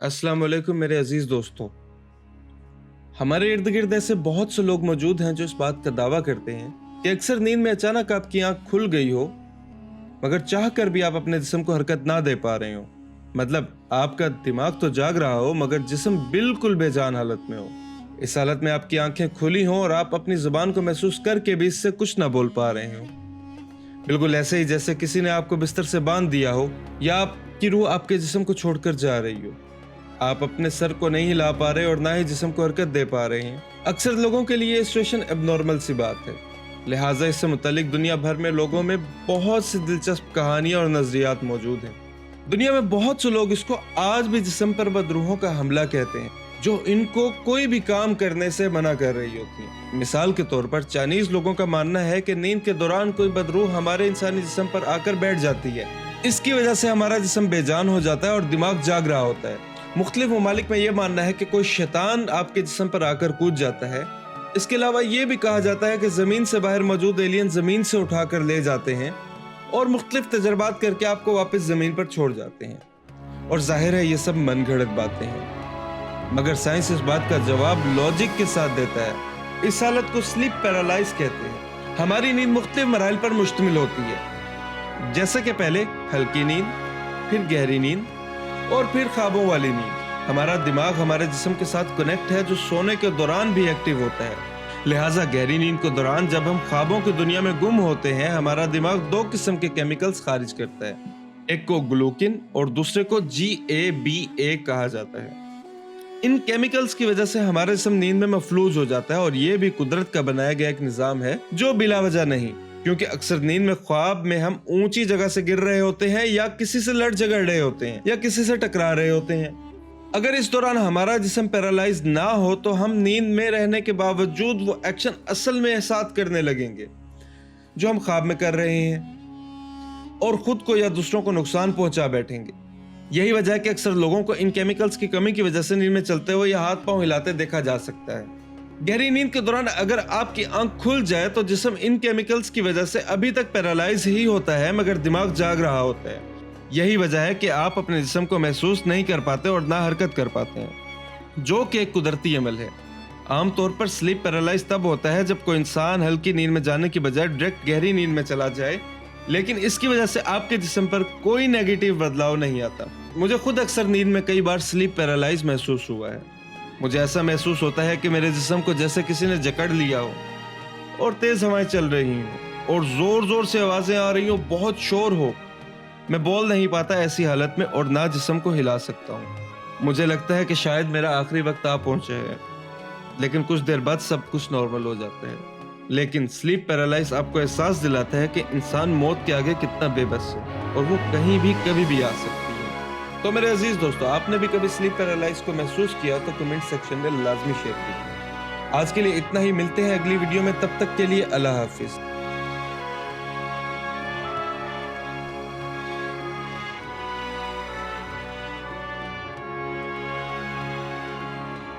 अस्सलाम वालेकुम मेरे अजीज दोस्तों। हमारे इर्द गिर्द ऐसे बहुत से लोग मौजूद हैं जो इस बात का दावा करते हैं कि अक्सर नींद में अचानक आपकी आंख खुल गई हो, मगर चाह कर भी आप अपने जिस्म को हरकत ना दे पा रहे हो। मतलब आपका दिमाग तो जाग रहा हो मगर जिस्म बिल्कुल बेजान हालत में हो। इस हालत में आपकी आंखें खुली हों और आप अपनी जुबान को महसूस करके भी इससे कुछ ना बोल पा रहे हो। बिल्कुल ऐसे ही जैसे किसी ने आपको बिस्तर से बांध दिया हो या आपकी रूह आपके जिस्म को छोड़कर जा रही हो। आप अपने सर को नहीं हिला पा रहे और ना ही जिस्म को हरकत दे पा रहे हैं। अक्सर लोगों के लिए ये सिचुएशन एबनॉर्मल सी बात है, लिहाजा इससे मुतालिक दुनिया भर में लोगों में बहुत सी दिलचस्प कहानियां और नजरियात मौजूद हैं। दुनिया में बहुत से लोग इसको आज भी जिस्म पर बदरूहों का हमला कहते हैं, जो इनको कोई भी काम करने से मना कर रही होती है। मिसाल के तौर पर चाइनीज लोगों का मानना है कि नींद के दौरान कोई बदरूह हमारे इंसानी जिस्म पर आकर बैठ जाती है। इसकी वजह से हमारा जिस्म बेजान हो जाता है और दिमाग जाग रहा होता है। मुख्तलिफ ममालिक में यह मानना है कि कोई शैतान आपके जिस्म पर आकर कूद जाता है। इसके अलावा यह भी कहा जाता है कि जमीन से बाहर मौजूद एलियन जमीन से उठाकर ले जाते हैं और मुख्तलिफ तजर्बात करके आपको वापस जमीन पर छोड़ जाते हैं। और जाहिर है ये सब मनगढ़ंत बातें हैं, मगर साइंस इस बात का जवाब लॉजिक के साथ देता है। इस हालत को स्लीप पैरालाइज कहते हैं। हमारी नींद मुख्तलिफ मराहिल पर मुश्तमिल होती है, जैसे कि पहले हल्की नींद, फिर गहरी नींद और फिर ख्वाबों वाली नींद। हमारा दिमाग हमारे जिस्म के साथ कनेक्ट है, जो सोने के दौरान भी एक्टिव होता है। लिहाजा गहरी नींद के दौरान जब हम ख्वाबों की दुनिया में गुम होते हैं, हमारा दिमाग दो किस्म के केमिकल्स खारिज करता है। एक को ग्लूकिन और दूसरे को GABA कहा जाता है। इन केमिकल्स की वजह से हमारा जिस्म नींद में मफलूज हो जाता है और ये भी कुदरत का बनाया गया एक निजाम है जो बिला वजह नहीं, क्योंकि अक्सर नींद में ख्वाब में हम ऊंची जगह से गिर रहे होते हैं या किसी से लड़ झगड़ रहे होते हैं या किसी से टकरा रहे होते हैं। अगर इस दौरान हमारा जिस्म पैरालाइज ना हो तो हम नींद में रहने के बावजूद वो एक्शन असल में एहसास करने लगेंगे जो हम ख्वाब में कर रहे हैं और खुद को या दूसरों को नुकसान पहुंचा बैठेंगे। यही वजह है कि अक्सर लोगों को इन केमिकल्स की कमी की वजह से नींद में चलते हुए या हाथ पांव हिलाते देखा जा सकता है। गहरी नींद के दौरान अगर आपकी आंख खुल जाए तो जिस्म इन केमिकल्स की वजह से अभी तक पैरालाइज ही होता है, मगर दिमाग जाग रहा होता है। यही वजह है कि आप अपने जिस्म को महसूस नहीं कर पाते और ना हरकत कर पाते हैं, जो कि एक कुदरती अमल है। आमतौर पर स्लीप पैरालाइज तब होता है जब कोई इंसान हल्की नींद में जाने की बजाय डायरेक्ट गहरी नींद में चला जाए, लेकिन इसकी वजह से आपके जिस्म पर कोई नेगेटिव बदलाव नहीं आता। मुझे खुद अक्सर नींद में कई बार स्लीप पैरालाइज महसूस हुआ है। मुझे ऐसा महसूस होता है कि मेरे जिस्म को जैसे किसी ने जकड़ लिया हो और तेज हवाएं चल रही हो और जोर जोर से आवाजें आ रही हो, बहुत शोर हो। मैं बोल नहीं पाता ऐसी हालत में और ना जिस्म को हिला सकता हूँ। मुझे लगता है कि शायद मेरा आखिरी वक्त आ पहुंचे है, लेकिन कुछ देर बाद सब कुछ नॉर्मल हो जाता है। लेकिन स्लीप पैरालाइज आपको एहसास दिलाता है कि इंसान मौत के आगे कितना बेबस है और वो कहीं भी कभी भी आ सकती है। तो मेरे अजीज दोस्तों, आपने भी कभी स्लीप पैरालाइज को महसूस किया तो कमेंट सेक्शन में लाजमी शेयर कीजिए। आज के लिए इतना ही, मिलते हैं अगली वीडियो में। तब तक के लिए अल्लाह हाफिज।